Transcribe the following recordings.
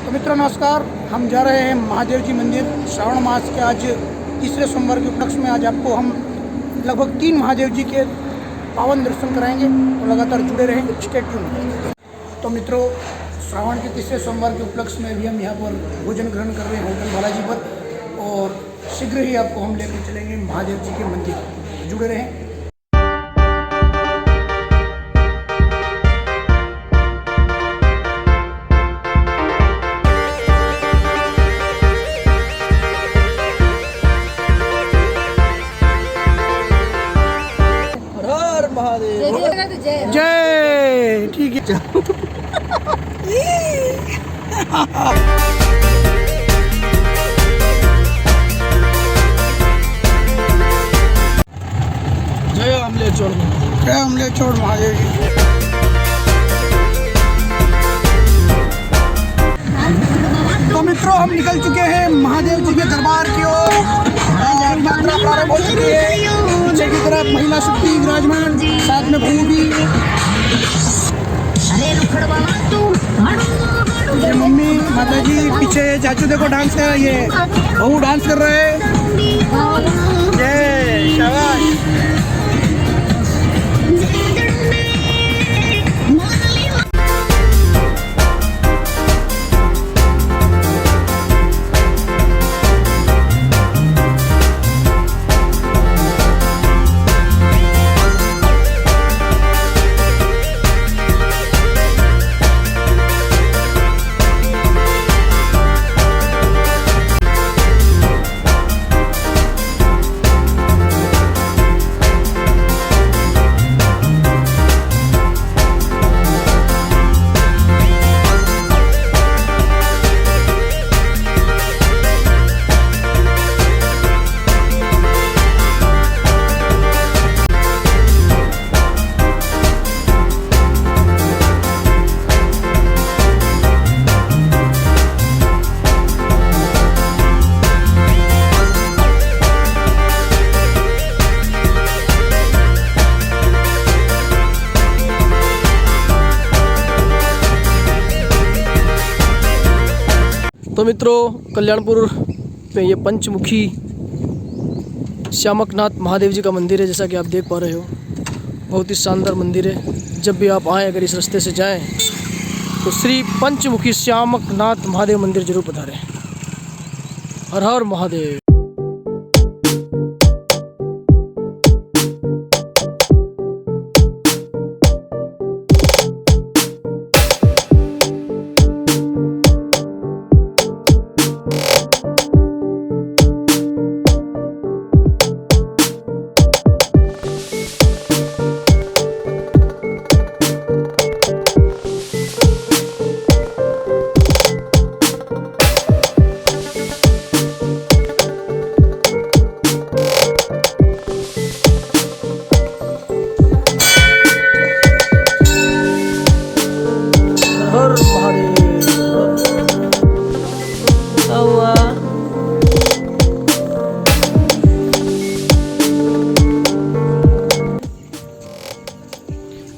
तो मित्रों नमस्कार, हम जा रहे हैं महादेव जी मंदिर। श्रावण मास के आज तीसरे सोमवार के उपलक्ष्य में आज आपको हम लगभग 3 महादेव जी के पावन दर्शन कराएंगे, तो लगातार जुड़े रहें, स्टे ट्यून्ड। तो मित्रों, श्रावण के तीसरे सोमवार के उपलक्ष्य में भी हम यहाँ पर भोजन ग्रहण कर रहे हैं होटल बालाजी पर, और शीघ्र ही आपको हम लेकर चलेंगे महादेव जी के मंदिर। जुड़े रहें। जय, ठीक है। जय अमलेश्वर, जय अमलेश्वर महादेव जी। तो मित्रों, हम निकल चुके हैं महादेव जी के दरबार की ओर। यात्रा प्रारंभ हो चुकी है। पीछे की तरफ महिला शक्ति विराजमान, साथ में भूमि, ये मम्मी माता जी, पीछे चाचू देखो डांस कर रही है, बहू डांस कर रहे हैं। जय शाबाश। तो मित्रों, कल्याणपुर में ये पंचमुखी श्यामकनाथ महादेव जी का मंदिर है। जैसा कि आप देख पा रहे हो, बहुत ही शानदार मंदिर है। जब भी आप आएँ, अगर इस रास्ते से जाएं, तो श्री पंचमुखी श्यामकनाथ महादेव मंदिर जरूर पधारें। हर हर महादेव।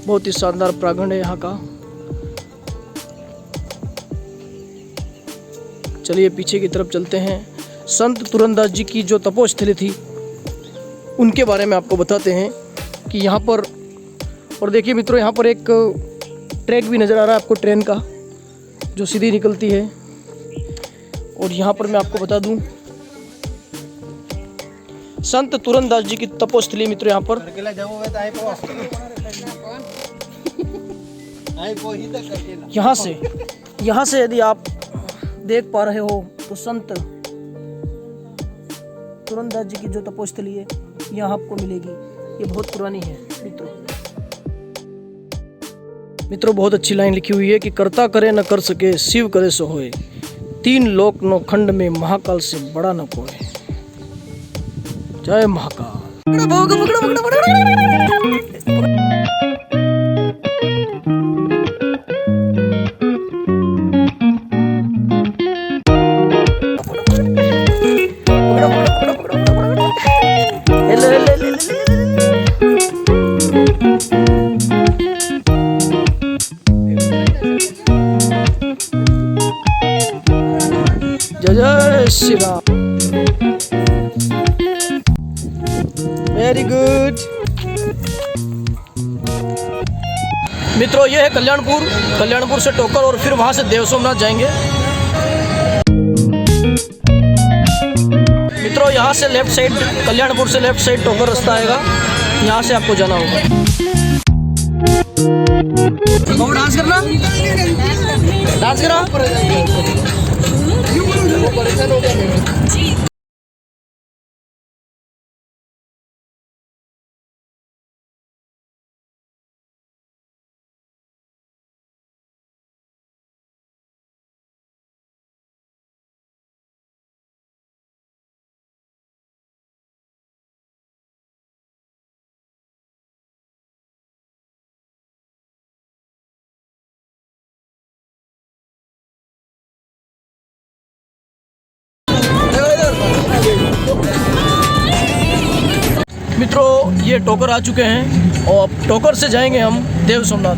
बहुत ही शानदार प्रांगण है यहाँ का। चलिए पीछे की तरफ चलते हैं। संत तुरंदास जी की जो तपोस्थली थी, उनके बारे में आपको बताते हैं कि यहाँ पर, और देखिए मित्रों, यहाँ पर एक ट्रैक भी नज़र आ रहा है आपको, ट्रेन का, जो सीधी निकलती है। और यहाँ पर मैं आपको बता दूँ, संत तुरंदास जी की तपोस्थली मित्रों, यहाँ पर यहाँ से यदि आप देख पा रहे हो, तो संत तुरंदास जी की जो तपोस्थली है, यहाँ आपको मिलेगी। ये बहुत पुरानी है मित्रों, बहुत अच्छी लाइन लिखी हुई है कि करता करे न कर सके, शिव करे सो होए, 3 लोक 9 खंड में महाकाल से बड़ा न कोई। जय महाकाल। जय जय श्री राम। Very good. मित्रों ये है कल्याणपुर से टोकर और फिर वहां से देव सोमनाथ जाएंगे। मित्रों यहाँ से लेफ्ट साइड, कल्याणपुर से लेफ्ट साइड टोकर रास्ता आएगा, यहाँ से आपको जाना होगा। डांस करना, डांस करो। मित्रों ये टोकर आ चुके हैं और अब टोकर से जाएंगे हम देव सोमनाथ।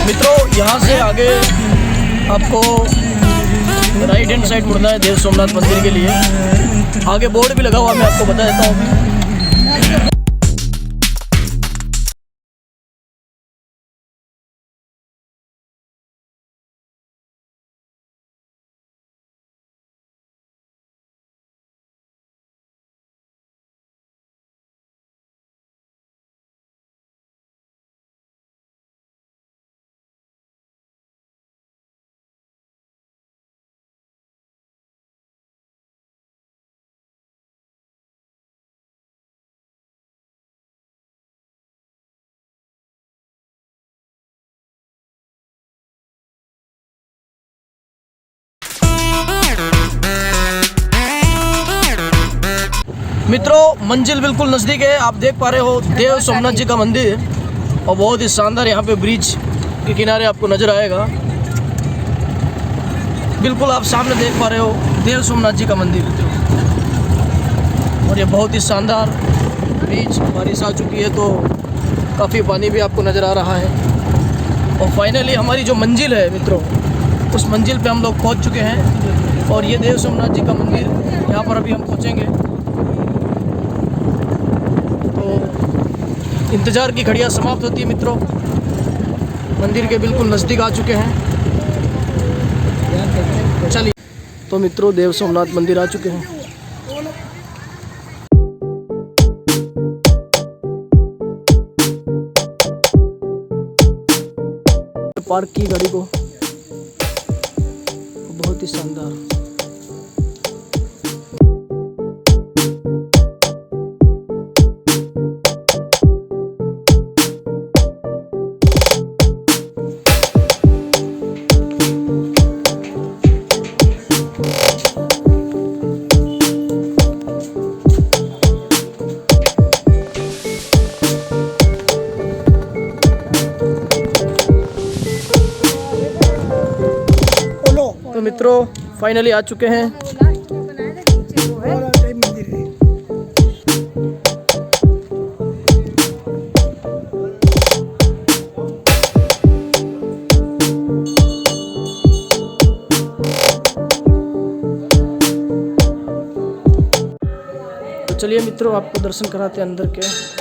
मित्रों यहाँ से आगे आपको राइट हैंड साइड मुड़ना है देव सोमनाथ मंदिर के लिए। आगे बोर्ड भी लगा हुआ, मैं आपको बता देता हूँ। मित्रों मंजिल बिल्कुल नज़दीक है, आप देख पा रहे हो देव सोमनाथ जी का मंदिर और बहुत ही शानदार यहाँ पे ब्रिज के किनारे आपको नज़र आएगा। बिल्कुल आप सामने देख पा रहे हो देव सोमनाथ जी का मंदिर और ये बहुत ही शानदार ब्रिज। बारिश आ चुकी है तो काफ़ी पानी भी आपको नज़र आ रहा है। और फाइनली हमारी जो मंजिल है मित्रों, उस मंजिल पे हम लोग पहुँच चुके हैं और ये देव सोमनाथ जी का मंदिर, यहाँ पर अभी हम पहुँचेंगे। इंतज़ार की घड़ियाँ समाप्त होती है मित्रों, मंदिर के बिल्कुल नज़दीक आ चुके हैं। चलिए तो मित्रों देव सोमनाथ मंदिर आ चुके हैं। पार्क की गाड़ी को, बहुत ही शानदार। तो मित्रों फाइनली आ चुके हैं। तो चलिए मित्रों आपको दर्शन कराते हैं अंदर के।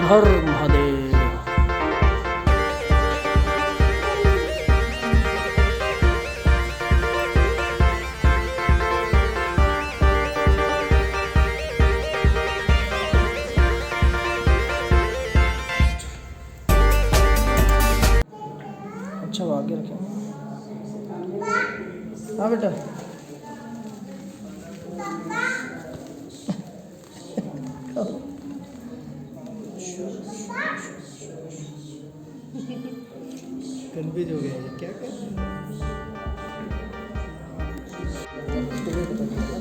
हर महादेव। अच्छा वो आगे रखें। हाँ बेटा कन्फ्यूज हो गया ये क्या कर हर हर महादेव।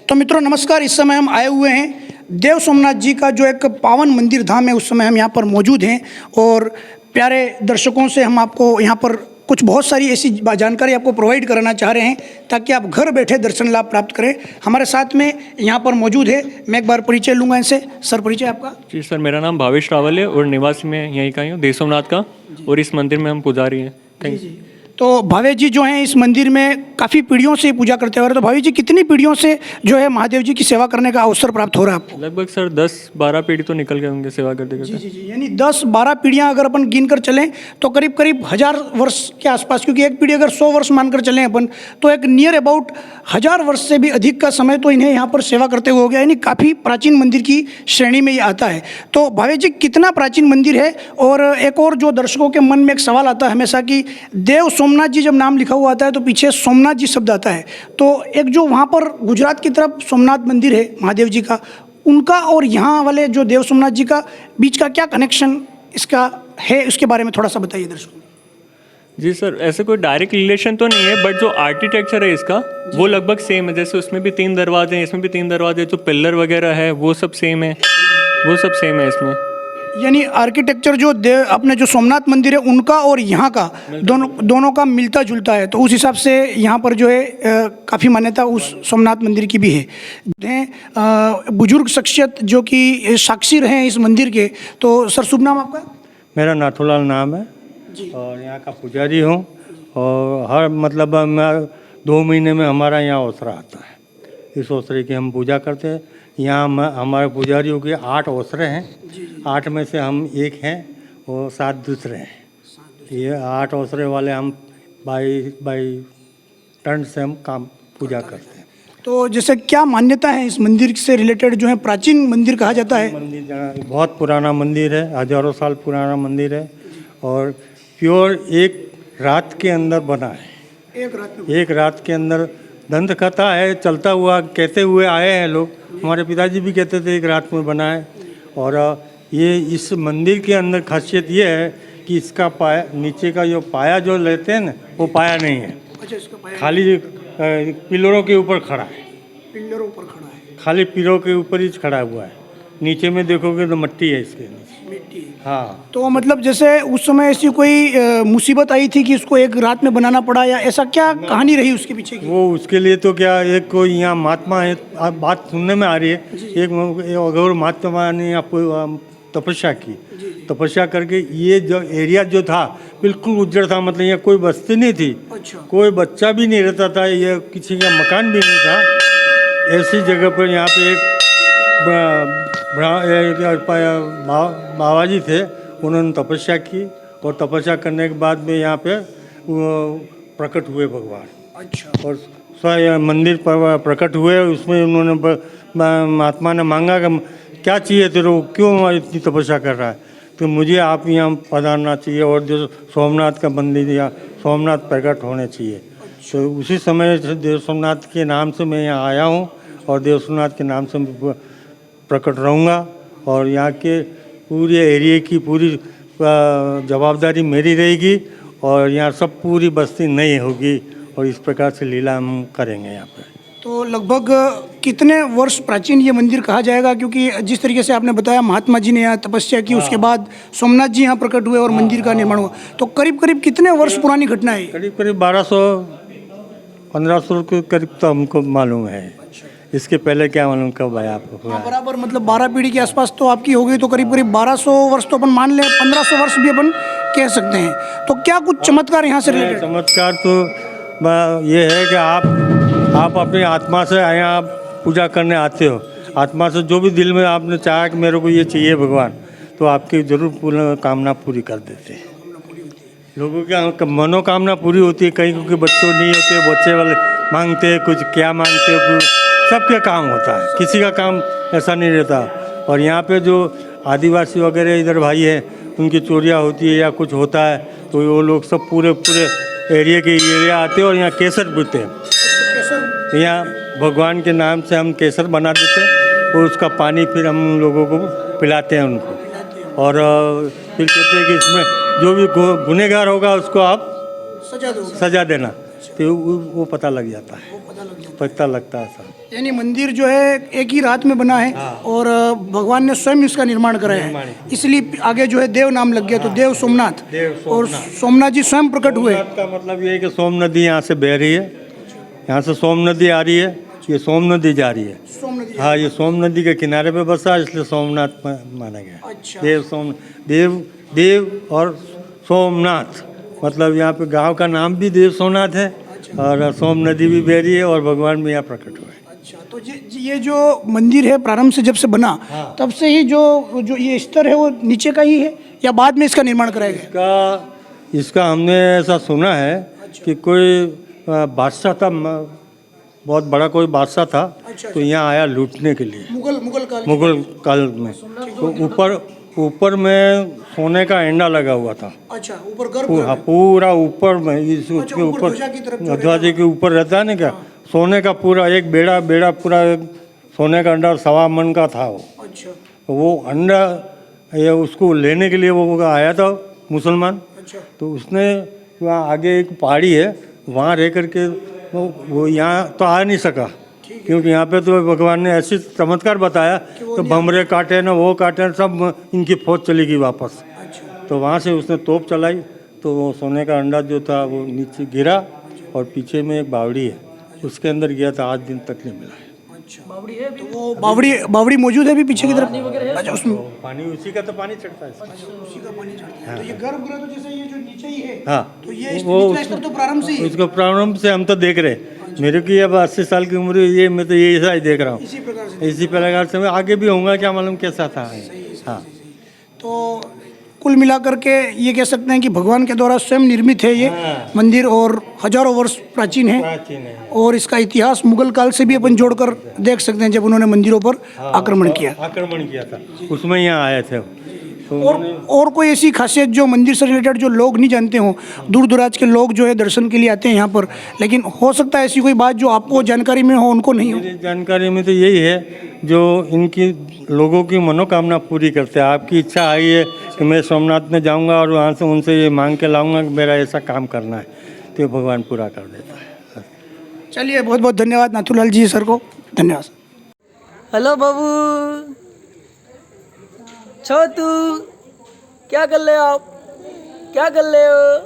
तो मित्रों नमस्कार। इस समय हम आए हुए हैं देव सोमनाथ जी का जो एक पावन मंदिर धाम है, उस समय हम यहाँ पर मौजूद हैं और प्यारे दर्शकों से हम आपको यहाँ पर कुछ बहुत सारी ऐसी जानकारी आपको प्रोवाइड कराना चाह रहे हैं ताकि आप घर बैठे दर्शन लाभ प्राप्त करें। हमारे साथ में यहाँ पर मौजूद है, मैं एक बार परिचय लूँगा इनसे। सर परिचय आपका? जी सर, मेरा नाम भावेश रावल है और निवासी मैं यहीं का ही हूँ, देव सोमनाथ का, और इस मंदिर में हम पुजारी हैं। जी जी। तो भावे जी जो हैं इस मंदिर में काफ़ी पीढ़ियों से पूजा करते हुए, तो भावे जी कितनी पीढ़ियों से जो है महादेव जी की सेवा करने का अवसर प्राप्त हो रहा है आपको? लगभग सर 10-12 पीढ़ी तो निकल गए होंगे सेवा करते जी करते। जी जी, यानी 10-12 पीढ़ियां अगर अपन गिन कर चलें तो करीब करीब 1000 वर्ष के आसपास, क्योंकि एक पीढ़ी अगर 100 वर्ष मानकर चलें अपन तो एक नियर अबाउट 1000 वर्ष से भी अधिक का समय तो इन्हें यहाँ पर सेवा करते हुए हो गया, यानी काफ़ी प्राचीन मंदिर की श्रेणी में ये आता है। तो भावे जी कितना प्राचीन मंदिर है? और एक और जो दर्शकों के मन में एक सवाल आता है हमेशा कि देव सोमनाथ जी जब नाम लिखा हुआ आता है तो पीछे सोमनाथ जी शब्द आता है, तो एक जो वहाँ पर गुजरात की तरफ सोमनाथ मंदिर है महादेव जी का, उनका और यहाँ वाले जो देव सोमनाथ जी का बीच का क्या कनेक्शन इसका है, उसके बारे में थोड़ा सा बताइए दर्शकों। जी सर, ऐसे कोई डायरेक्ट रिलेशन तो नहीं है, बट जो आर्किटेक्चर है इसका वो लगभग सेम है। जैसे उसमें भी 3 दरवाजे हैं, इसमें भी 3 दरवाजे, जो पिलर वगैरह है वो सब सेम है, वो सब सेम है इसमें। यानी आर्किटेक्चर जो अपने जो सोमनाथ मंदिर है उनका और यहाँ का दोनों का मिलता जुलता है, तो उस हिसाब से यहाँ पर जो है काफ़ी मान्यता उस सोमनाथ मंदिर की भी है। बुजुर्ग शख्सियत जो कि साक्षी रहे हैं इस मंदिर के, तो सर शुभ नाम आपका? मेरा नाथूलाल नाम है जी। और यहाँ का पुजारी हूँ। और हर मतलब मैं 2 महीने में हमारा यहाँ ओसरा आता है। इस ओसरे की हम पूजा करते हैं। यहाँ हमारे पुजारियों के 8 ओसरे हैं, 8 में से हम एक हैं और 7 दूसरे हैं। ये 8 ओसरे वाले हम बाई टर्न से हम काम पूजा करते हैं। तो जैसे क्या मान्यता है इस मंदिर से रिलेटेड, जो है प्राचीन मंदिर कहा जाता है? मंदिर बहुत पुराना मंदिर है, हजारों साल पुराना मंदिर है और प्योर एक रात के अंदर बना है। एक रात के अंदर दंत कथा है, चलता हुआ कहते हुए आए हैं लोग। हमारे पिताजी भी कहते थे एक रात में बना है। और ये इस मंदिर के अंदर खासियत ये है कि इसका पाया, नीचे का जो पाया जो लेते हैं ना, वो पाया नहीं है। अच्छा, इसका पाया खाली पिलरों के ऊपर खड़ा है, पिलरों पर खड़ा है, खाली पिलरों के ऊपर ही खड़ा हुआ है। नीचे में देखोगे तो मिट्टी है इसके नीचे। मिट्टी। हाँ, तो मतलब जैसे उस समय ऐसी कोई मुसीबत आई थी कि इसको एक रात में बनाना पड़ा, या ऐसा क्या कहानी रही उसके पीछे की? वो उसके लिए तो क्या, एक कोई यहाँ महात्मा है, आप बात सुनने में आ रही है, एक अगर महात्मा ने आपको तपस्या की, तपस्या करके ये जो एरिया जो था बिल्कुल उज्जड़ था, मतलब यहाँ कोई बस्ती नहीं थी। अच्छा। कोई बच्चा भी नहीं रहता था, ये किसी का मकान भी नहीं था। ऐसी जगह पर यहाँ पे एक बाबा जी थे, उन्होंने तपस्या की और तपस्या करने के बाद में यहाँ पे प्रकट हुए भगवान। अच्छा। और स्वयं मंदिर पर प्रकट हुए, उसमें उन्होंने महात्मा ने मांगा कि क्या चाहिए तेरे को, क्यों इतनी तपस्या कर रहा है, तो मुझे आप यहाँ पधारना चाहिए और जो सोमनाथ का मंदिर या सोमनाथ प्रकट होने चाहिए। तो उसी समय देव सोमनाथ के नाम से मैं यहाँ आया हूँ और देव सोमनाथ के नाम से प्रकट रहूँगा। और यहाँ के पूरे एरिया की पूरी जवाबदारी मेरी रहेगी और यहाँ सब पूरी बस्ती नई होगी और इस प्रकार से लीला हम करेंगे यहाँ पे। तो लगभग कितने वर्ष प्राचीन ये मंदिर कहा जाएगा? क्योंकि जिस तरीके से आपने बताया महात्मा जी ने यहाँ तपस्या की, उसके बाद सोमनाथ जी यहाँ प्रकट हुए और मंदिर का निर्माण हुआ, तो करीब करीब कितने वर्ष पुरानी घटना है? करीब करीब 1200-1500 के करीब तो हमको मालूम है। इसके पहले क्या मालूम कब आया आपको? हाँ, बराबर, मतलब 12 पीढ़ी के आसपास तो आपकी हो गई, तो करीब करीब 1200 वर्ष तो अपन मान लें, 1500 वर्ष भी अपन कह सकते हैं। तो क्या कुछ चमत्कार यहाँ से रिलेटेड? चमत्कार तो ये है कि आप अपनी आत्मा से यहाँ पूजा करने आते हो, आत्मा से जो भी दिल में आपने चाहा कि मेरे को ये चाहिए भगवान, तो आपकी ज़रूर पूर्ण कामना पूरी कर देते हैं। लोगों की मनोकामना पूरी होती है, कहीं क्योंकि बच्चों नहीं होते, बच्चे वाले मांगते हैं कुछ, क्या मांगते हो, कुछ सबका काम होता है, किसी का काम ऐसा नहीं रहता। और यहाँ पे जो आदिवासी वगैरह इधर भाई हैं, उनकी चोरियाँ होती है या कुछ होता है, तो वो लोग सब पूरे एरिया के एरिया आते हैं और यहाँ केसर पीते हैं। यहाँ भगवान के नाम से हम केसर बना देते हैं और उसका पानी फिर हम लोगों को पिलाते हैं उनको। और फिर कहते हैं कि इसमें जो भी गुनहगार होगा उसको आप सजा देना, तो वो पता लग जाता है, पता लगता है सर। यानी मंदिर जो है एक ही रात में बना है। हाँ। और भगवान ने स्वयं इसका निर्माण कराया है, इसलिए आगे जो है देव नाम लग गया। हाँ। तो देव सोमनाथ, और सोमनाथ जी स्वयं प्रकट हुए। का मतलब ये है कि सोम नदी यहाँ से बह रही है, यहाँ से सोम नदी आ रही है, ये सोम नदी जा रही है। हाँ, ये सोम नदी के किनारे पे बसा, इसलिए सोमनाथ माना गया। अच्छा। देव और सोमनाथ मतलब यहाँ पे गांव का नाम भी देव सोमनाथ है और सोम नदी भी बह रही है और भगवान भी यहाँ प्रकट हुए हैं। अच्छा, तो ये जो मंदिर है प्रारंभ से जब से बना तब से ही जो ये स्तर है वो नीचे का ही है या बाद में इसका निर्माण कराया गया? इसका हमने ऐसा सुना है कि कोई बादशाह था, बहुत बड़ा कोई बादशाह था, तो यहाँ आया लूटने के लिए मुगल काल में। तो ऊपर में सोने का एंडा लगा हुआ था। अच्छा, ऊपर गर्भ पूरा ऊपर में उसके ऊपर ध्वजा के ऊपर रहता है ना क्या, सोने का पूरा एक बेड़ा पूरा सोने का अंडा 1.25 मन का था वो। अच्छा, वो अंडा ये उसको लेने के लिए वो आया था मुसलमान। अच्छा, तो उसने वहाँ आगे एक पहाड़ी है, वहाँ रह करके वो यहाँ तो आ नहीं सका, क्योंकि यहाँ पे तो भगवान ने ऐसी चमत्कार बताया तो भमरे काटे ना वो काटे, सब इनकी फौज चली गई वापस। तो वहाँ से उसने तोप चलाई तो वो सोने का अंडा जो था वो नीचे गिरा और पीछे में एक बावड़ी है, उसके अंदर गया था, आज दिन तक नहीं मिला है। तो वो बावड़ी मौजूद है अभी पीछे की तरफ? अच्छा, उसमें पानी उसी का तो पानी चढ़ता है। उसी का पानी चढ़ता है। तो ये गर्भगृह तो जैसे ये जो नीचे ही है, हाँ, तो ये निचला स्तर तो प्रारंभ से ही है? उसको प्रारंभ से हम तो देख रहे हैं। मेरे की अब 80 साल की उम्र है, ये मैं तो ये ऐसा ही देख रहा हूँ। इसी प्रकार से मैं आगे भी होऊंगा, क्या मालूम कैसा था। हाँ, तो कुल मिलाकर के ये कह सकते हैं कि भगवान के द्वारा स्वयं निर्मित है ये मंदिर और हजारों वर्ष प्राचीन है। और इसका इतिहास मुगल काल से भी अपन जोड़कर देख सकते हैं, जब उन्होंने मंदिरों पर आक्रमण किया था, उसमें यहाँ आए थे। तो और कोई ऐसी खासियत जो मंदिर से रिलेटेड जो लोग नहीं जानते हो, दूर दराज के लोग जो है दर्शन के लिए आते हैं यहाँ पर, लेकिन हो सकता है ऐसी कोई बात जो आपको जानकारी में हो उनको नहीं हो? मेरी जानकारी में तो यही है, जो इनकी लोगों की मनोकामना पूरी करते हैं। आपकी इच्छा आई है कि मैं सोमनाथ में जाऊंगा और वहाँ से उनसे ये मांग के लाऊंगा कि मेरा ऐसा काम करना है, तो भगवान पूरा कर देता है। चलिए, बहुत बहुत धन्यवाद नाथूलाल जी सर को, धन्यवाद। हेलो बाबू, छोटू, क्या कर रहे हो आप? क्या कर रहे हो?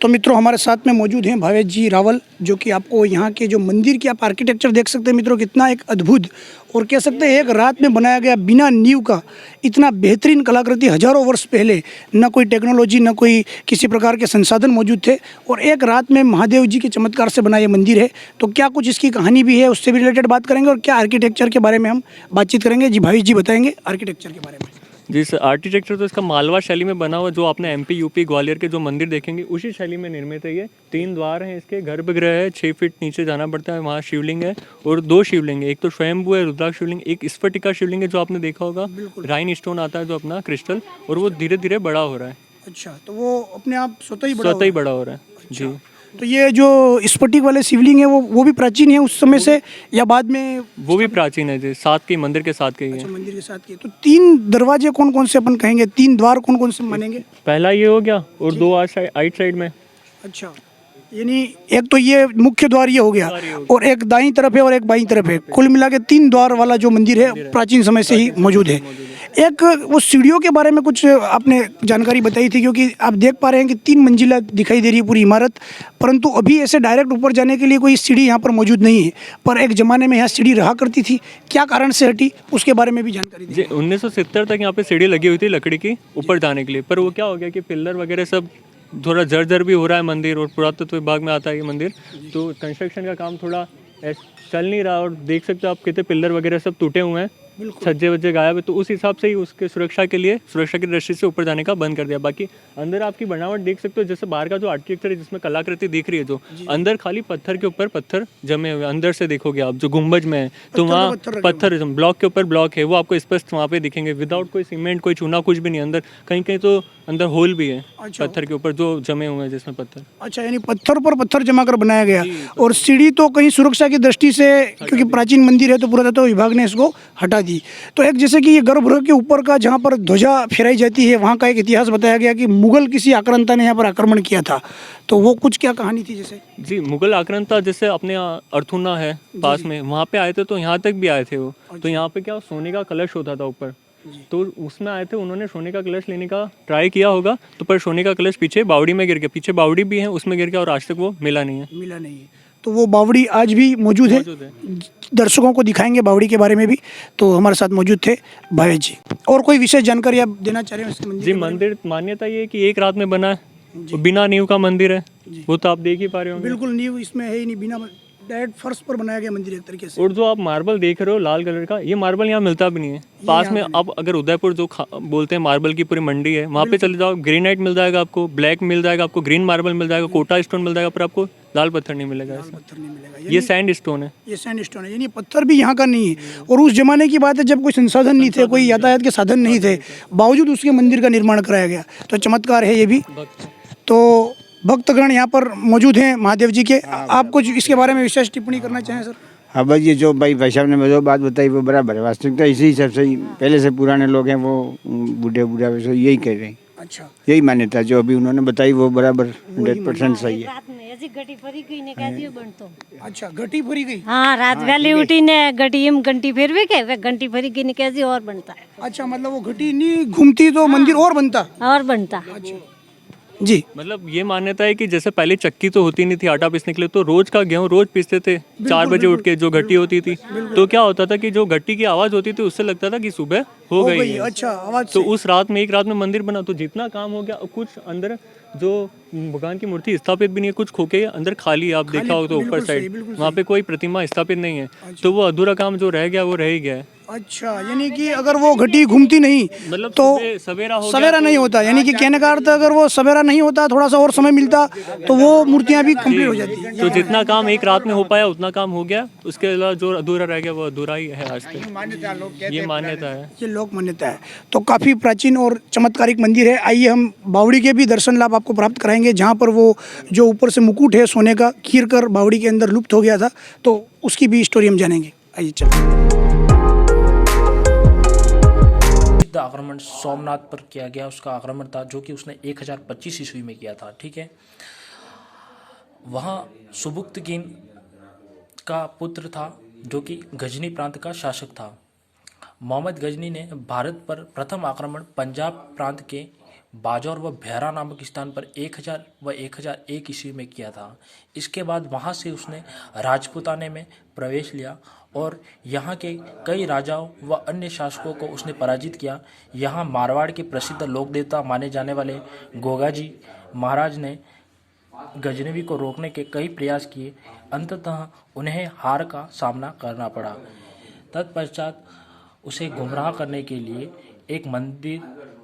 तो मित्रों, हमारे साथ में मौजूद हैं भावेश जी रावल, जो कि आपको यहाँ के जो मंदिर की आप आर्किटेक्चर देख सकते हैं मित्रों, कितना एक अद्भुत और कह सकते हैं एक रात में बनाया गया बिना नींव का इतना बेहतरीन कलाकृति। हजारों वर्ष पहले न कोई टेक्नोलॉजी न कोई किसी प्रकार के संसाधन मौजूद थे और एक रात में महादेव जी के चमत्कार से बना ये मंदिर है। तो क्या कुछ इसकी कहानी भी है, उससे भी रिलेटेड बात करेंगे और क्या आर्किटेक्चर के बारे में हम बातचीत करेंगे। जी भावेश जी बताएंगे आर्किटेक्चर के बारे में। जी सर, आर्किटेक्चर तो इसका मालवा शैली में बना हुआ, जो आपने MP UP ग्वालियर के जो मंदिर देखेंगे उसी शैली में निर्मित है। ये 3 द्वार हैं इसके, गर्भगृह है, 6 फीट नीचे जाना पड़ता है, वहाँ शिवलिंग है और 2 शिवलिंग है। एक तो स्वयंभू है रुद्राक्ष शिवलिंग, एक स्फटिका शिवलिंग है जो आपने देखा होगा, राइन स्टोन आता है जो अपना क्रिस्टल, और वो धीरे धीरे बड़ा हो रहा है। अच्छा, तो वो अपने आप स्वतः ही बड़ा हो रहा है। जी, तो ये जो स्फटिक वाले शिवलिंग है वो भी प्राचीन है उस समय से या बाद में? वो भी प्राचीन है जी, साथ के मंदिर के साथ के ही है। अच्छा, मंदिर के साथ के। तो 3 दरवाजे कौन कौन से अपन कहेंगे, 3 द्वार कौन कौन से मानेंगे? पहला ये हो गया और 2 आइट साइड में। अच्छा, यानी एक तो ये मुख्य द्वार ये हो गया और एक दाईं तरफ है और एक बाईं तरफ है, कुल मिला के 3 द्वार वाला जो मंदिर है प्राचीन समय से ही मौजूद है। एक वो सीढ़ियों के बारे में कुछ आपने जानकारी बताई थी, क्योंकि आप देख पा रहे हैं कि 3 मंजिला दिखाई दे रही है पूरी इमारत, परंतु अभी ऐसे डायरेक्ट ऊपर जाने के लिए कोई सीढ़ी यहाँ पर मौजूद नहीं है, पर एक ज़माने में यहाँ सीढ़ी रहा करती थी। क्या कारण से हटी, उसके बारे में भी जानकारी जी। 1970 तक यहाँ पे सीढ़ी लगी हुई थी लकड़ी की ऊपर जाने के लिए, पर वो क्या हो गया कि पिलर वगैरह सब थोड़ा जर्जर भी हो रहा है मंदिर, और पुरातत्व विभाग में आता है ये मंदिर, तो कंस्ट्रक्शन का काम थोड़ा चल नहीं रहा, और देख सकते हो आप कितने पिलर वगैरह सब टूटे हुए हैं, छज्जे वज्जे गायब है, तो उस हिसाब से ही उसके सुरक्षा के लिए, सुरक्षा की दृष्टि से ऊपर जाने का बंद कर दिया। बाकी अंदर आपकी बनावट देख सकते हो, जैसे बाहर का जो आर्किटेक्चर है जिसमें कलाकृति दिख रही है, जो अंदर खाली पत्थर के ऊपर पत्थर जमे हुए, अंदर से देखोगे आप जो गुंबज में है तो वहाँ पत्थर ब्लॉक के ऊपर ब्लॉक है, वो आपको स्पष्ट वहाँ पे दिखेंगे, विदाउट कोई सीमेंट कोई चूना कुछ भी नहीं। अंदर कहीं कहीं तो अंदर होल भी है पत्थर के ऊपर जो जमे हुए हैं जिसमें पत्थर। अच्छा, यानी पत्थर पर पत्थर जमा कर बनाया गया। और सीढ़ी तो कहीं सुरक्षा की दृष्टि से, क्योंकि प्राचीन मंदिर है तो पुरातत्व विभाग ने इसको हटा दी। तो एक जैसे कि ये गर्भगृह के ऊपर का जहाँ पर ध्वजा फहराई जाती है, वहाँ का एक इतिहास बताया गया कि मुगल किसी आक्रांता ने यहाँ पर आक्रमण किया था, तो वो कुछ क्या कहानी थी? जैसे जी, मुगल आक्रांता जैसे अपने अर्थुना है पास में, वहाँ पे आए थे, तो यहाँ तक भी आए थे वो। तो यहाँ पे क्या सोने का कलश होता था ऊपर, तो उसमें आए थे, उन्होंने सोने का कलश लेने का ट्राई किया होगा, तो पर सोने का कलश पीछे बावड़ी में गिर गया, पीछे बावड़ी भी है उसमें गिर गया, और आज तक वो मिला नहीं है। तो वो बावड़ी आज भी मौजूद है। दर्शकों को दिखाएंगे बावड़ी के बारे में भी। तो हमारे साथ मौजूद थे भावेश जी। और कोई विशेष जानकारी आप देना चाह रहे हैं इसके मंदिर? जी, मंदिर मान्यता ये है कि एक रात में बना है, वो बिना नींव का मंदिर है, वो तो आप देख ही पा रहे होंगे। बिल्कुल नींव इसमें है ही नहीं, बिना डायरेक्ट फर्श पर बनाया गया मंदिर एक तरीके से। और जो आप मार्बल देख रहे हो लाल कलर का, ये मार्बल यहाँ मिलता भी नहीं है पास में। अब अगर उदयपुर जो बोलते हैं मार्बल की पूरी मंडी है, वहाँ पे चले जाओ, ग्रेनाइट मिल जाएगा आपको, ब्लैक मिल जाएगा आपको, ग्रीन मार्बल मिल जाएगा, कोटा स्टोन मिल जाएगा, पर आपको लाल पत्थर नहीं मिलेगा। पत्थर नहीं मिलेगा, ये सैंड स्टोन है। ये सैंड स्टोन है, यानी पत्थर भी यहाँ का नहीं है। और उस जमाने की बात है जब कोई संसाधन नहीं थे, कोई यातायात के साधन नहीं थे, बावजूद उसके मंदिर का निर्माण कराया गया। तो चमत्कार है ये भी। तो भक्तगण यहाँ पर मौजूद हैं महादेव जी के। आप कुछ इसके बारे में विशेष टिप्पणी करना चाहें सर? हाँ बस ये जो भाई साहब ने जो बात बताई वो बराबर है। वास्तविकता इसी हिसाब से ही पहले से पुराने लोग हैं, वो बूढ़े वैसे यही कह रहे हैं। अच्छा, यही मान्यता जो अभी उन्होंने बताई वो बराबर 100% सही है। रात में ऐसी घटी फरी गई ने कैसी बनतो। अच्छा, घटी भरी गई। हाँ, रात वाली उठी ने घटी हम घंटी फेरवे के वे घंटी फरी गई ने कैसी और बनता है। अच्छा, मतलब वो घटी नहीं घूमती तो मंदिर और बनता। और बनता। जी, मतलब ये मान्यता है कि जैसे पहले चक्की तो होती नहीं थी आटा पीसने के लिए, तो रोज का गेहूं रोज पीसते थे 4 बजे उठ के। जो घट्टी होती थी तो क्या होता था कि जो घट्टी की आवाज होती थी उससे लगता था कि सुबह हो गई है। अच्छा, आवाज तो उस रात में, एक रात में मंदिर बना, तो जितना काम हो गया, कुछ अंदर जो भगवान की मूर्ति स्थापित भी नहीं है, कुछ खोके अंदर खाली, आप देखा हो तो ऊपर साइड वहाँ पे कोई प्रतिमा स्थापित नहीं है। तो वो अधूरा काम जो रह गया वो रह ही गया है। अच्छा, यानी कि अगर वो घटी घूमती नहीं मतलब तो सवेरा हो गया सवेरा नहीं होता। यानी कि कहने का अर्थ अगर वो सवेरा नहीं होता, थोड़ा सा और समय मिलता तो वो मूर्तियां भी कंप्लीट हो जाती। तो जितना काम एक रात में हो पाया उतना काम हो गया, उसके अलावा जो अधूरा रह गया वो अधूरा ही है आज तक। ये मान्यता है, ये लोक मान्यता है। तो काफ़ी प्राचीन और चमत्कारिक मंदिर है। आइए हम बावड़ी के भी दर्शन लाभ आपको प्राप्त कराएंगे, जहाँ पर वो जो ऊपर से मुकुट है सोने का गिर कर बावड़ी के अंदर लुप्त हो गया था, तो उसकी भी स्टोरी हम जानेंगे। आइए चलो। आक्रमण सोमनाथ पर किया गया, उसका आक्रमण था जो कि उसने 1025 ईस्वी में किया था। ठीक है, वहाँ सुबुक्तगीन का पुत्र था जो कि गजनी प्रांत का शासक था। मोहम्मद गजनी ने भारत पर प्रथम आक्रमण पंजाब प्रांत के बाजौर व भैरा नामक स्थान पर 1000 व 1001 ईस्वी में किया था। इसके बाद वहाँ से उसने राजपूताने में प्रवेश लिया और यहाँ के कई राजाओं व अन्य शासकों को उसने पराजित किया। यहाँ मारवाड़ के प्रसिद्ध लोक देवता माने जाने वाले गोगाजी महाराज ने गजनवी को रोकने के कई प्रयास किए, अंततः उन्हें हार का सामना करना पड़ा। तत्पश्चात उसे गुमराह करने के लिए एक मंदिर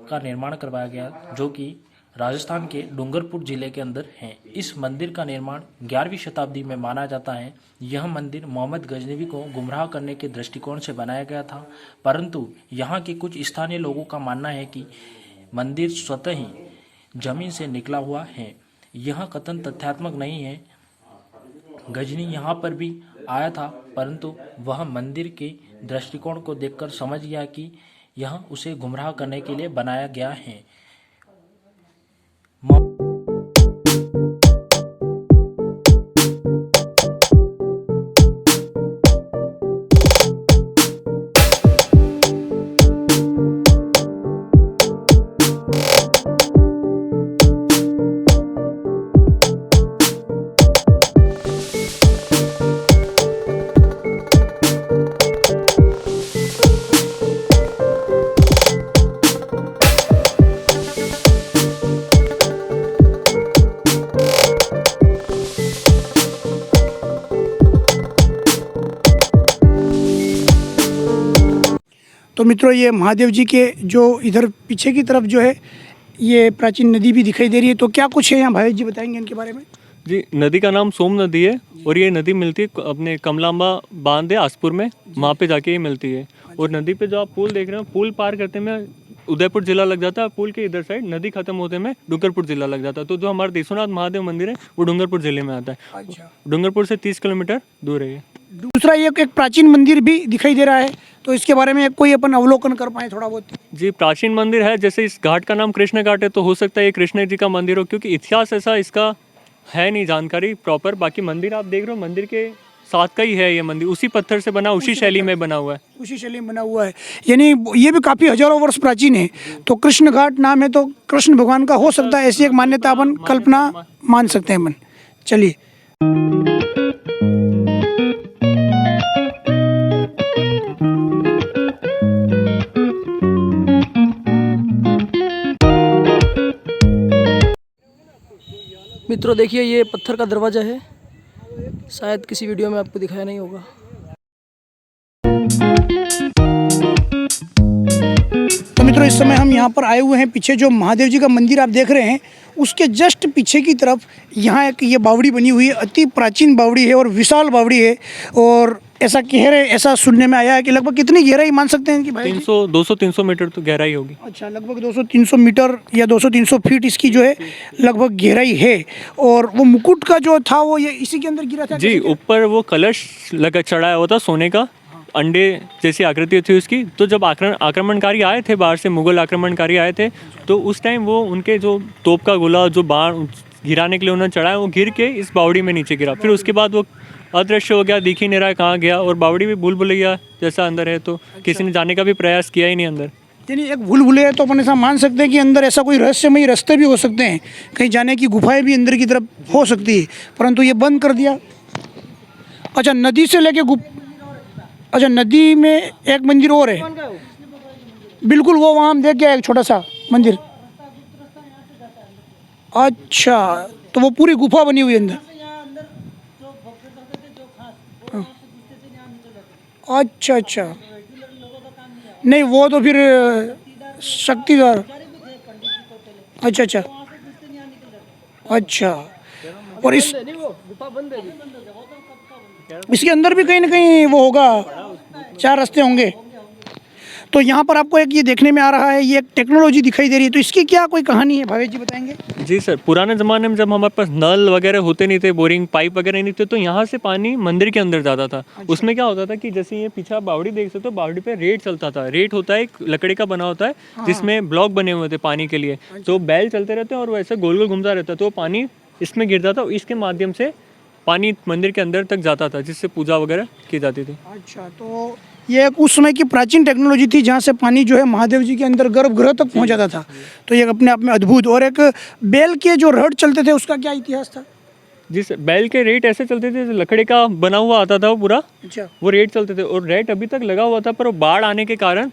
का निर्माण करवाया गया जो कि राजस्थान के डूंगरपुर जिले के अंदर है। इस मंदिर का निर्माण 11वीं शताब्दी में माना जाता है। यह मंदिर मोहम्मद गजनवी को गुमराह करने के दृष्टिकोण से बनाया गया था, परंतु यहाँ के कुछ स्थानीय लोगों का मानना है कि मंदिर स्वतः ही जमीन से निकला हुआ है। यह कथन तथ्यात्मक नहीं है। गजनी यहाँ पर भी आया था, परंतु वह मंदिर के दृष्टिकोण को देखकर समझ गया कि यह उसे गुमराह करने के लिए बनाया गया है। तो मित्रों, ये महादेव जी के जो इधर पीछे की तरफ जो है ये प्राचीन नदी भी दिखाई दे रही है। तो क्या कुछ है यहाँ, भाई जी बताएंगे इनके बारे में? जी, नदी का नाम सोम नदी है और ये नदी मिलती है अपने कमलांबा बांध है आसपुर में, वहाँ पे जाके ये मिलती है। और नदी पे जो आप पुल देख रहे हो, पुल पार करते में उदयपुर जिला लग जाता है, पुल के इधर साइड नदी खत्म होते में डूंगरपुर जिला लग जाता है। तो जो हमारा देशोनाथ महादेव मंदिर है वो डूंगरपुर जिले में आता है। अच्छा, डूंगरपुर से 30 किलोमीटर दूर है ये। दूसरा ये एक प्राचीन मंदिर भी दिखाई दे रहा है, तो इसके बारे में कोई अपन अवलोकन कर पाए थोड़ा बहुत? जी, प्राचीन मंदिर है। जैसे इस घाट का नाम कृष्ण घाट है, तो हो सकता है ये कृष्ण जी का मंदिर हो, क्योंकि इतिहास ऐसा इसका है नहीं जानकारी प्रॉपर। बाकी मंदिर आप देख रहे हो, मंदिर के साथ का ही है ये मंदिर, उसी पत्थर से बना, उसी शैली में बना हुआ है। उसी शैली में बना हुआ है, यानी ये भी काफ़ी हजारों वर्ष प्राचीन है। तो कृष्ण घाट नाम है, तो कृष्ण भगवान का हो सकता है, ऐसी एक मान्यता अपन कल्पना मान सकते हैं अपन। चलिए। मित्रों देखिए ये पत्थर का दरवाज़ा है, शायद किसी वीडियो में आपको दिखाया नहीं होगा। तो मित्रों इस समय हम यहाँ पर आए हुए हैं, पीछे जो महादेव जी का मंदिर आप देख रहे हैं उसके जस्ट पीछे की तरफ यहाँ एक ये बावड़ी बनी हुई है, अति प्राचीन बावड़ी है और विशाल बावड़ी है। और ऐसा कह रहे, ऐसा सुनने में आया है कि लगभग कितनी गहराई मान सकते हैं कि भाई 200-300 मीटर तो गहराई होगी। अच्छा, लगभग 200-300 मीटर या 200-300 फीट इसकी जो है लगभग गहराई है। और वो मुकुट का जो था वो ये इसी के अंदर गिरा था जी, ऊपर वो कलश लगा चढ़ाया हुआ था सोने का, अंडे जैसी आकृति थी उसकी। तो जब आक्रमणकारी आए थे बाहर से, मुगल आक्रमणकारी आए थे, तो उस टाइम वो उनके जो तोप का गोला जो बाढ़ गिराने के लिए उन्होंने चढ़ाया, वो गिर के इस बावड़ी में नीचे गिरा। फिर उसके बाद वो अदृश्य हो गया, दिख ही नहीं रहा कहाँ गया। और बावड़ी भी भूल भुलैया जैसा अंदर है, तो किसी ने जाने का भी प्रयास किया ही नहीं अंदर। यानी एक भूल भुलैया तो अपन ऐसा मान सकते हैं कि अंदर ऐसा कोई रहस्यमयी रास्ते भी हो सकते हैं, कहीं जाने की गुफाएं भी अंदर की तरफ हो सकती है, परंतु ये बंद कर दिया। अच्छा, नदी से लेके अच्छा, नदी में एक मंदिर और है, बिल्कुल वो वहाँ हम देख गया, एक छोटा सा मंदिर। अच्छा, तो वो पूरी गुफा बनी हुई है अंदर। अच्छा अच्छा, नहीं वो तो फिर शक्तिद्वार। अच्छा अच्छा अच्छा, और इसके अंदर भी कहीं ना कहीं वो होगा, 4 रास्ते होंगे। तो यहाँ पर आपको एक ये देखने में आ रहा है, ये एक टेक्नोलॉजी दिखाई दे रही है, तो इसकी क्या कोई कहानी है, भावेश जी बताएंगे? जी सर, पुराने ज़माने में जब हमारे पास नल वगैरह होते नहीं थे, बोरिंग पाइप वगैरह नहीं थे, तो यहाँ से पानी मंदिर के अंदर जाता था। उसमें क्या होता था कि जैसे ये पीछे आप बावड़ी देख सकते हो, बावड़ी पे रेट चलता था। रेट होता है एक लकड़ी का बना होता है जिसमें ब्लॉक बने हुए थे पानी के लिए, तो बैल चलते रहते हैं और वैसे गोल गोल घूमता रहता है, तो पानी इसमें गिरता था, इसके माध्यम से पानी मंदिर के अंदर तक जाता था, जिससे पूजा वगैरह की जाती थी। अच्छा, तो ये एक उस समय की प्राचीन टेक्नोलॉजी थी जहाँ से पानी जो है महादेव जी के अंदर गर्भगृह तक पहुँच जाता था। तो ये अपने आप में अद्भुत। और एक बैल के जो रड चलते थे उसका क्या इतिहास था? जी सर, बैल के रेट ऐसे चलते थे, लकड़ी का बना हुआ आता था वो पूरा। अच्छा, वो रेट चलते थे और रेट अभी तक लगा हुआ था, पर वो बाढ़ आने के कारण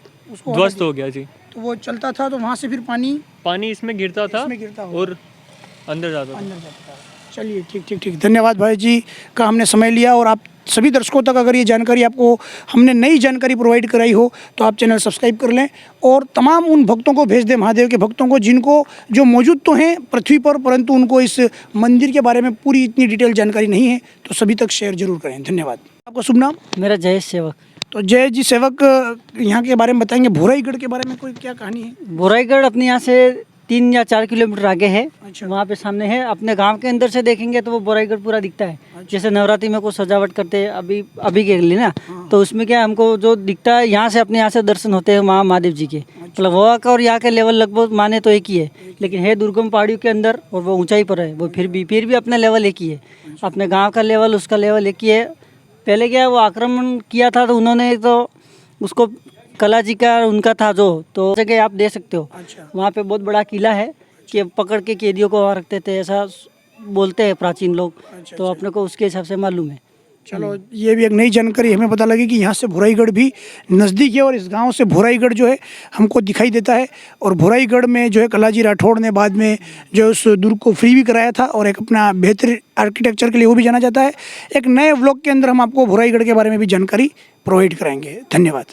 ध्वस्त हो गया। जी, तो वो चलता था, तो वहाँ से फिर पानी इसमें गिरता था और अंदर जाता था। चलिए, ठीक, धन्यवाद भाई जी का हमने समय लिया। और आप सभी दर्शकों तक अगर ये जानकारी आपको हमने नई जानकारी प्रोवाइड कराई हो तो आप चैनल सब्सक्राइब कर लें और तमाम उन भक्तों को भेज दें, महादेव के भक्तों को, जिनको जो मौजूद तो हैं पृथ्वी पर, परंतु उनको इस मंदिर के बारे में पूरी इतनी डिटेल जानकारी नहीं है, तो सभी तक शेयर जरूर करें। धन्यवाद। आपका शुभ नाम? मेरा जयेश सेवक। तो जय जी सेवक, यहाँ के बारे में बताएंगे, भोराईगढ़ के बारे में कोई क्या कहानी है? भोराईगढ़ अपने यहाँ से 3 या 4 किलोमीटर आगे है। अच्छा। वहाँ पे सामने है। अपने गांव के अंदर से देखेंगे तो वो भोराईगढ़ पूरा दिखता है। जैसे नवरात्रि में कुछ सजावट करते हैं अभी के लिए ना, तो उसमें क्या हमको जो दिखता है, यहाँ से अपने यहाँ से दर्शन होते हैं महादेव जी के। मतलब वहाँ का और यहाँ का लेवल लगभग माने तो एक ही है, लेकिन है दुर्गम पहाड़ियों के अंदर और वो ऊंचाई पर है। वो फिर भी अपना लेवल एक ही है। अपने गाँव का लेवल, उसका लेवल एक ही है। पहले क्या है, वो आक्रमण किया था तो उन्होंने तो उसको कला जी का उनका था जो, तो जगह आप दे सकते हो। वहाँ पे बहुत बड़ा किला है कि पकड़ के कैदियों को वहाँ रखते थे, ऐसा बोलते हैं प्राचीन लोग। तो अपने को उसके हिसाब से मालूम है। चलो, ये भी एक नई जानकारी हमें पता लगी कि यहाँ से भोराईगढ़ भी नज़दीक है और इस गांव से भोराईगढ़ जो है हमको दिखाई देता है। और भोराईगढ़ में जो है कलाजी राठौड़ ने बाद में जो उस दुर्ग को फ्री भी कराया था और एक अपना बेहतर आर्किटेक्चर के लिए वो भी जाना जाता है। एक नए व्लॉग के अंदर हम आपको भोराईगढ़ के बारे में भी जानकारी प्रोवाइड कराएंगे। धन्यवाद।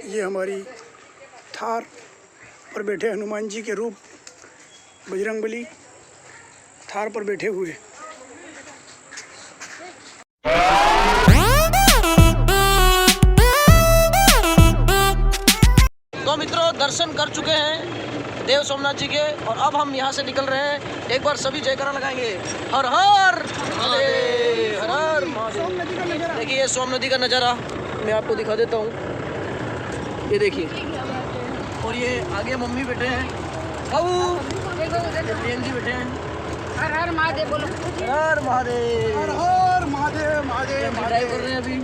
ये हमारी थार पर बैठे हनुमान जी के रूप बजरंगबली थार पर बैठे हुए तो मित्रों दर्शन कर चुके हैं देव सोमनाथ जी के और अब हम यहाँ से निकल रहे हैं। एक बार सभी जयकारा लगाएंगे, हर हर महादेव, हर हर महादेव। देखिए ये सोम नदी का नज़ारा मैं आपको दिखा देता हूँ, ये देखिए। और ये आगे मम्मी बैठे हैं, प्रियंक जी बैठे हैं। हर हर महादेव बोलो। हर महादेव, हर हर महादेव महादेव ड्राइव कर रहे हैं अभी।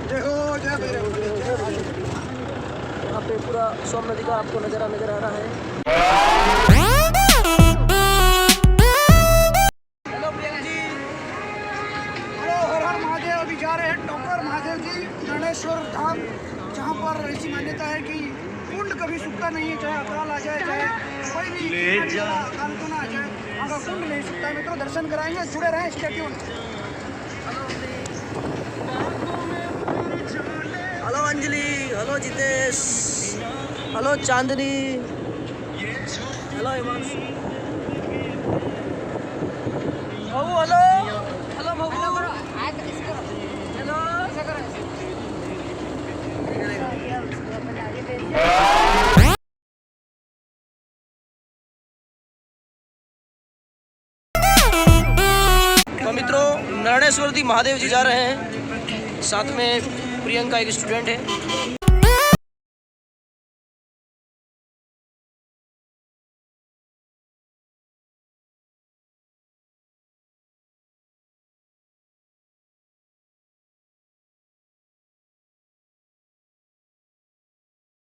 देखो जय भैरव। यहाँ पे पूरा सोम नदी का आपको नज़ारा नजर आ रहा है। हेलो प्रियंका जी। हेलो हर हर महादेव। अभी जा रहे हैं टोकर महादेव जी नरनेश्वर धाम, जहाँ पर ऐसी मान्यता है कि कुंड कभी सूखता नहीं है, चाहे अकाल आ जाए, चाहे कोई भी अकाल तो ना आ जाए, वहाँ का कुंड नहीं सूखता है। मित्रों दर्शन कराएंगे, जुड़े रहें, stay tuned. Hello Anjali, hello Jitesh, hello Chandni, hello Himanshu, Mau, hello hello Mau, hello. तो मित्रों नरनेश्वर दी महादेव जी जा रहे हैं, साथ में प्रियंका एक स्टूडेंट है।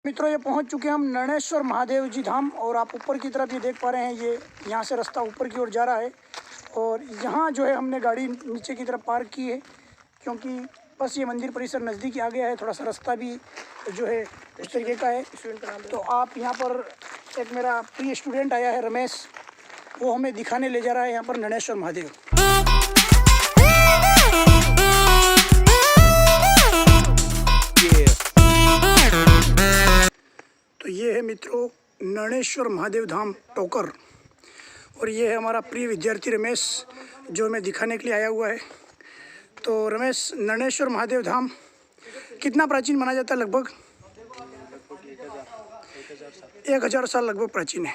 मित्रों ये पहुंच चुके हैं हम नरनेश्वर महादेव जी धाम, और आप ऊपर की तरफ ये देख पा रहे हैं, ये यहाँ से रास्ता ऊपर की ओर जा रहा है। और यहाँ जो है हमने गाड़ी नीचे की तरफ पार्क की है, क्योंकि बस ये मंदिर परिसर नज़दीक आ गया है, थोड़ा सा रास्ता भी जो है उस तरीके का है। तो आप यहाँ पर एक मेरा प्रिय स्टूडेंट आया है रमेश, वो हमें दिखाने ले जा रहा है यहाँ पर नरनेश्वर महादेव। तो ये है मित्रों नरनेश्वर महादेव धाम टोकर, और ये है हमारा प्रिय विद्यार्थी रमेश जो हमें दिखाने के लिए आया हुआ है। तो रमेश, नरनेश्वर महादेव धाम कितना प्राचीन माना जाता है? लगभग 1000 साल लगभग प्राचीन है।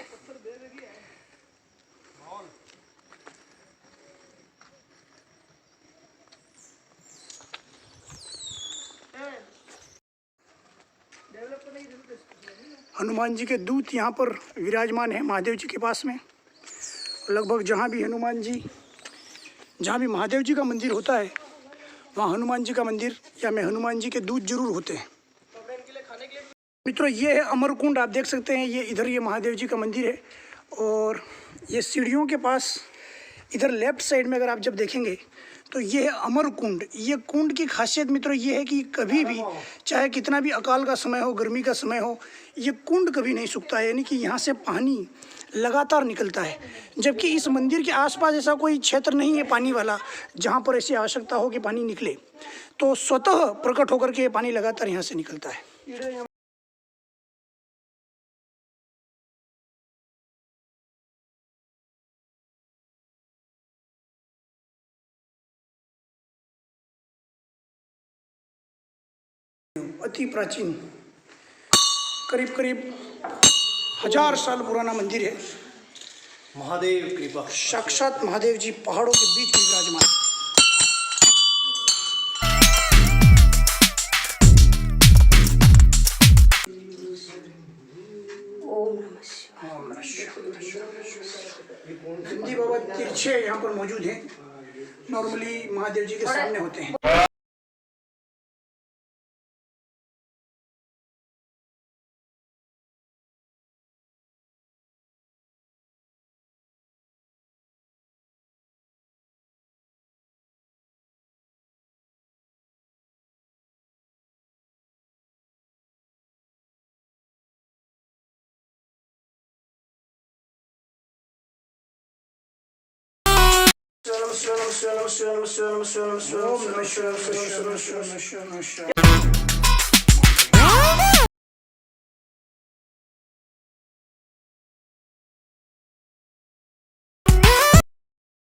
हनुमान जी के दूत यहाँ पर विराजमान है महादेव जी के पास में। लगभग जहाँ भी महादेव जी का मंदिर होता है, वहाँ हनुमान जी का मंदिर या में हनुमान जी के दूत जरूर होते हैं। मित्रों ये है अमरकुंड, आप देख सकते हैं, ये इधर ये महादेव जी का मंदिर है, और ये सीढ़ियों के पास इधर लेफ्ट साइड में अगर आप जब देखेंगे तो ये है अमर कुंड। ये कुंड की खासियत मित्रों ये है कि कभी भी, चाहे कितना भी अकाल का समय हो, गर्मी का समय हो, ये कुंड कभी नहीं सूखता है, यानी कि यहाँ से पानी लगातार निकलता है। जबकि इस मंदिर के आसपास ऐसा कोई क्षेत्र नहीं है पानी वाला जहाँ पर ऐसी आवश्यकता हो कि पानी निकले, तो स्वतः प्रकट होकर के पानी लगातार यहाँ से निकलता है। अति प्राचीन, करीब 1000 साल पुराना मंदिर है। महादेव कृपा, साक्षात महादेव जी पहाड़ों के बीच में विराजमान। ओम नमः शिवाय। नंदी बाबा तिरछे यहाँ पर मौजूद हैं, नॉर्मली महादेव जी के सामने होते हैं।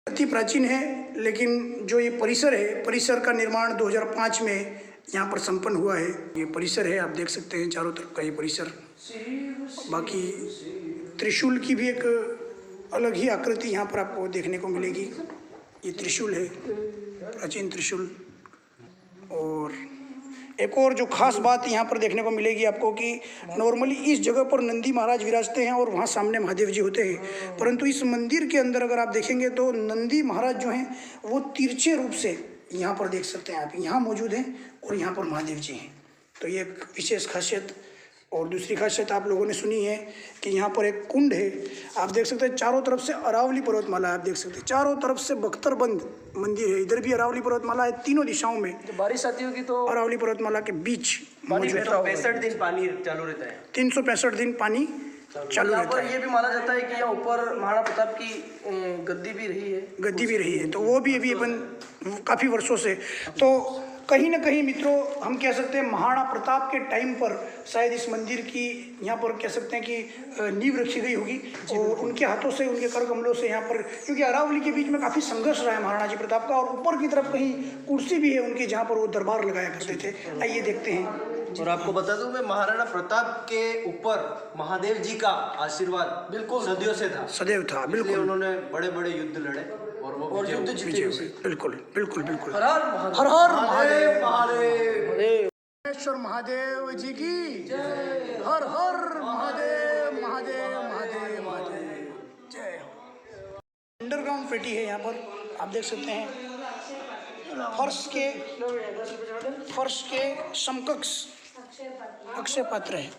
अति प्राचीन है, लेकिन जो ये परिसर है, परिसर का निर्माण 2005 में यहाँ पर संपन्न हुआ है। ये परिसर है, आप देख सकते हैं चारों तरफ का ये परिसर। बाकी त्रिशूल की भी एक अलग ही आकृति यहाँ पर आपको देखने को मिलेगी। ये त्रिशूल है, प्राचीन त्रिशूल। और एक और जो खास बात यहाँ पर देखने को मिलेगी आपको कि नॉर्मली इस जगह पर नंदी महाराज विराजते हैं और वहाँ सामने महादेव जी होते हैं, परंतु इस मंदिर के अंदर अगर आप देखेंगे तो नंदी महाराज जो हैं वो तिरछे रूप से यहाँ पर देख सकते हैं आप, यहाँ मौजूद हैं और यहाँ पर महादेव जी हैं। तो ये एक विशेष खासियत। और दूसरी खासियत आप लोगों ने सुनी है कि यहाँ पर एक कुंड है, आप देख सकते हैं चारों तरफ से अरावली पर्वतमाला, आप देख सकते हैं चारों तरफ से बख्तरबंद मंदिर है। इधर भी अरावली पर्वतमाला है, तीनों दिशाओं में। जब बारिश आती होगी तो अरावली पर्वतमाला के बीच मौजूद है। 65 दिन पानी चालू रहता है। 365 दिन पानी चालू यहाँ रहता पर है। ये भी माना जाता है कि यहाँ ऊपर महाराणा प्रताप की गद्दी भी रही है। गद्दी भी रही है, तो वो भी अभी अपन काफ़ी वर्षों से, तो कहीं ना कहीं मित्रों हम कह सकते हैं महाराणा प्रताप के टाइम पर शायद इस मंदिर की यहाँ पर कह सकते हैं कि नींव रखी गई होगी और उनके हाथों से, उनके कर कमलों से यहाँ पर, क्योंकि अरावली के बीच में काफ़ी संघर्ष रहा है महाराणा जी प्रताप का। और ऊपर की तरफ कहीं कुर्सी भी है उनकी जहाँ पर वो दरबार लगाया करते थे। आइए देखते हैं। और आपको बता दूं मैं, महाराणा प्रताप के ऊपर महादेव जी का आशीर्वाद बिल्कुल सदियों से था, सदैव था। बिल्कुल, उन्होंने बड़े बड़े युद्ध लड़े और वो युद्ध जीते हुए। बिल्कुल बिल्कुल बिल्कुल। हर हर महादेव। हर हर महादेव। महादेव। रामेश्वर महादेव जी की हर हर महादेव महादेव महादेव महादेव जय हो। अंडरग्राउंड पेटी है यहाँ पर, आप देख सकते हैं। फर्श के समकक्ष अक्षय पात्र है।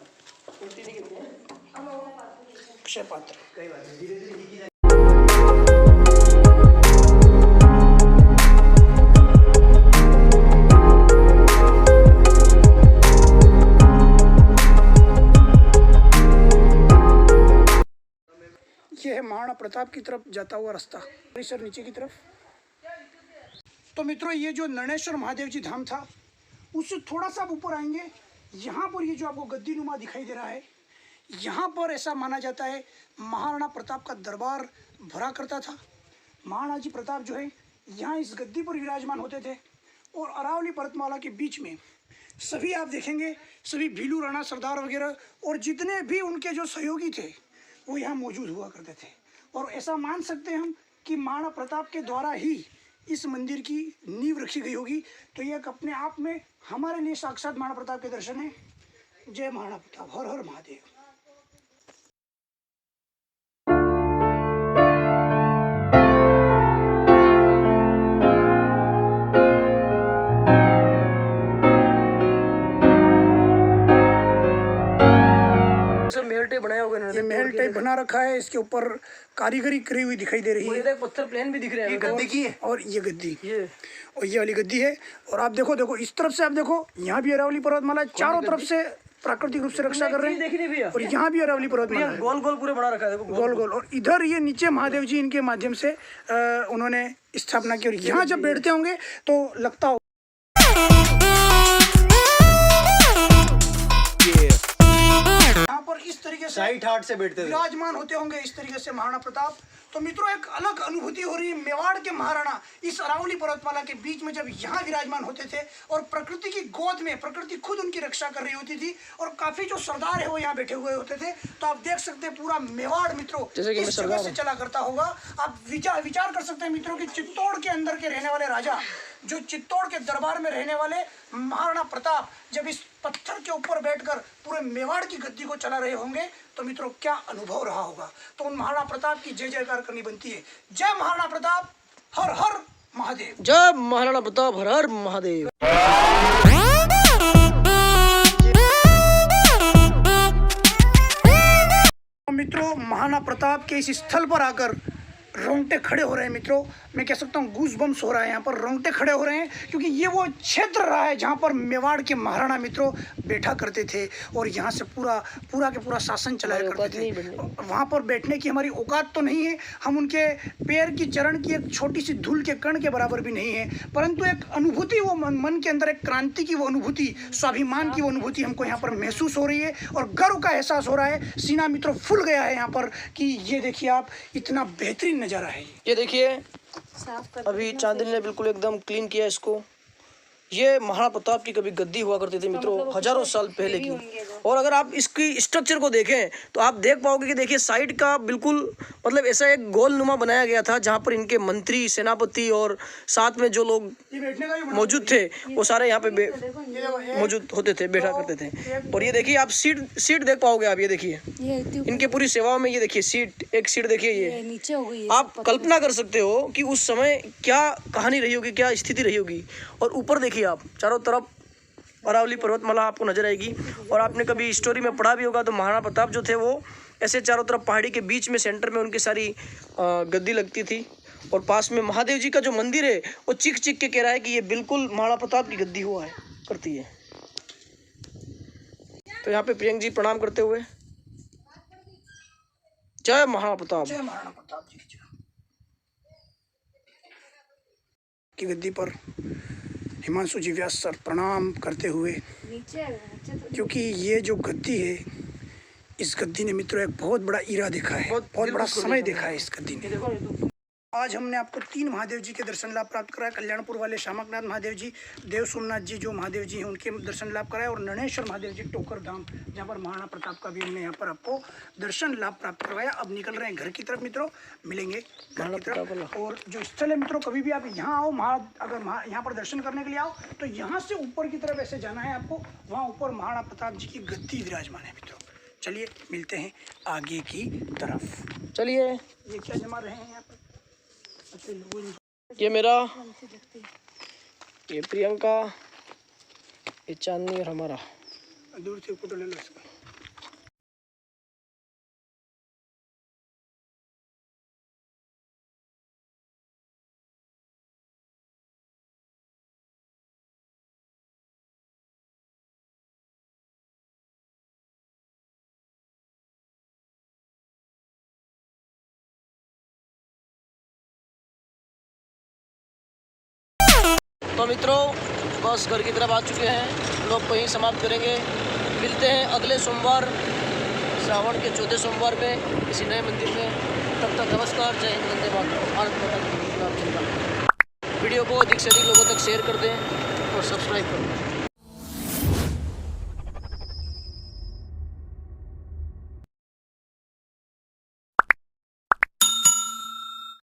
अक्षय पात्र ये है महाराणा प्रताप की तरफ जाता हुआ रास्ता, परिसर नीचे की तरफ। तो मित्रों ये जो नरनेश्वर महादेव जी धाम था उससे थोड़ा सा आप ऊपर आएंगे, यहाँ पर ये जो आपको गद्दी नुमा दिखाई दे रहा है, यहाँ पर ऐसा माना जाता है महाराणा प्रताप का दरबार भरा करता था। महाराणा जी प्रताप जो है यहाँ इस गद्दी पर विराजमान होते थे और अरावली पर्वतमाला के बीच में सभी आप देखेंगे, सभी भीलू राणा सरदार वगैरह और जितने भी उनके जो सहयोगी थे वो यहाँ मौजूद हुआ करते थे। और ऐसा मान सकते हैं हम कि महाराणा प्रताप के द्वारा ही इस मंदिर की नींव रखी गई होगी। तो यह अपने आप में हमारे लिए साक्षात महाराणा प्रताप के दर्शन है। जय महाराणा प्रताप, हर हर महादेव। महल टाइप बनाया होगा इन्होंने। ये महल टाइप बना रखा है, इसके ऊपर कारीगरी करी हुई दिखाई दे रही और है। इधर पत्थर प्लेन भी दिख रहे हैं। गद्दी की है और ये गद्दी, ये और ये वाली गद्दी है। और आप देखो देखो इस तरफ से आप देखो, यहाँ भी अरावली पर्वतमाला चारों तरफ से प्राकृतिक रूप से रक्षा कर रहे देखिए भैया, हैं। और यहाँ भी अरावली पर्वतमाला है, गोल गोल पूरे बना रखा है, देखो गोल गोल। और इधर ये नीचे महादेव जी इनके माध्यम से उन्होंने स्थापना की। और यहाँ जब बैठते होंगे तो लगता हो यहाँ पर इस तरीके से साइड हार्ट से बैठते थे। विराजमान होते होंगे इस तरीके से महाराणा प्रताप। तो मित्रों एक अलग अनुभूति हो रही है। मेवाड़ के महाराणा इस अरावली पर्वतमाला के बीच में जब यहाँ विराजमान होते थे और प्रकृति की गोद में प्रकृति खुद उनकी रक्षा कर रही होती थी और काफी जो सरदार है वो यहाँ बैठे हुए होते थे। तो आप देख सकते हैं पूरा मेवाड़ मित्रों इस जगह से चला करता होगा। आप विचार कर सकते हैं मित्रों कि चित्तौड़ के अंदर के रहने वाले राजा, जो चित्तौड़ के दरबार में रहने वाले महाराणा प्रताप जब इस पत्थर के ऊपर बैठकर पूरे मेवाड़ की गद्दी को चला रहे होंगे तो मित्रों क्या अनुभव रहा होगा। तो उन महाराणा प्रताप की जय जयकार करनी बनती है। जय महाराणा प्रताप, हर हर महादेव। जय महाराणा प्रताप, हर हर महादेव। मित्रों महाराणा प्रताप के इस स्थल पर आकर रोंगटे खड़े हो रहे हैं मित्रों। मैं कह सकता हूँ गूज बम्स हो रहा है, यहाँ पर रोंगटे खड़े हो रहे हैं क्योंकि ये वो क्षेत्र रहा है जहाँ पर मेवाड़ के महाराणा मित्रों बैठा करते थे और यहाँ से पूरा के पूरा शासन चलाया करते थे। वहाँ पर बैठने की हमारी औकात तो नहीं है, हम उनके पैर की चरण की एक छोटी सी धूल के कण के बराबर भी नहीं है, परंतु एक अनुभूति, वो मन के अंदर एक क्रांति की वो अनुभूति, स्वाभिमान की वो अनुभूति हमको यहाँ पर महसूस हो रही है और गर्व का एहसास हो रहा है। सीना मित्रों फूल गया है यहाँ पर कि ये देखिए आप, इतना बेहतरीन नज़ारा है। ये देखिए अभी चांदनी ने बिल्कुल एकदम क्लीन किया इसको। ये महाराणा प्रताप की कभी गद्दी हुआ करती थी मित्रों, हजारों साल पहले की। और अगर आप इसकी स्ट्रक्चर को देखें तो आप देख पाओगे कि देखिए साइड का बिल्कुल मतलब ऐसा एक गोल नुमा बनाया गया था जहाँ पर इनके मंत्री, सेनापति और साथ में जो लोग मौजूद थे वो सारे यहाँ पे मौजूद होते थे, बैठा करते थे। और ये देखिए आप सीट देख पाओगे आप, ये देखिए इनके पूरी सेवाओं में, ये देखिए सीट, एक सीट देखिए ये नीचे हो गई। आप कल्पना कर सकते हो कि उस समय क्या कहानी रही होगी, क्या स्थिति रही होगी। और ऊपर देखिए आप चारों तरफ अरावली पर्वतमाला आपको नजर आएगी। और आपने कभी स्टोरी में पढ़ा भी होगा तो महाराणा प्रताप जो थे वो ऐसे चारों तरफ पहाड़ी के बीच में सेंटर में उनकी सारी गद्दी लगती थी। और पास में महादेव जी का जो मंदिर है वो चीख चीख के कह रहा है कि ये बिल्कुल महाराणा प्रताप की गद्दी हुआ है करती है। तो यहाँ पे प्रियंक जी प्रणाम करते हुए, जय महाराणा प्रताप। जय महाराणा प्रताप जी की गद्दी पर हिमांशु जी व्यास सर प्रणाम करते हुए, क्योंकि ये जो गद्दी है, इस गद्दी ने मित्रों एक बहुत बड़ा ईरा देखा है, बहुत बड़ा समय देखा है इस गद्दी ने। आज हमने आपको 3 महादेव जी के दर्शन लाभ प्राप्त कराया। कल्याणपुर वाले शामकनाथ महादेव जी, देव सोमनाथ जी जो महादेव जी हैं उनके दर्शन लाभ कराया, और ननेश्वर महादेव जी टोकर धाम जहाँ पर महाराणा प्रताप का भी हमने यहाँ पर आपको दर्शन लाभ प्राप्त करवाया। अब निकल रहे हैं घर की तरफ मित्रों, मिलेंगे घर की तरफ। और जो स्थल है मित्रों, कभी भी आप यहाँ आओ, अगर यहाँ पर दर्शन करने के लिए आओ तो यहाँ से ऊपर की तरफ ऐसे जाना है आपको, वहाँ ऊपर महाराणा प्रताप जी की गद्दी विराजमान है मित्रों। चलिए मिलते हैं आगे की तरफ। चलिए, ये क्या जमा रहे हैं यहाँ पर? ये मेरा, ये प्रियंका, ये चांदनी और हमारा। दूर से फोटो ले लो इसका। तो मित्रों बस घर की तरफ आ चुके हैं, लोग को ही समाप्त करेंगे। मिलते हैं अगले सोमवार, श्रावण के 14 सोमवार में किसी नए मंदिर में। तब तक नमस्कार, जय हिंद, वंदे मातरम, भारत माता की जय। वीडियो को अधिक से अधिक लोगों तक शेयर कर दें और सब्सक्राइब कर दें।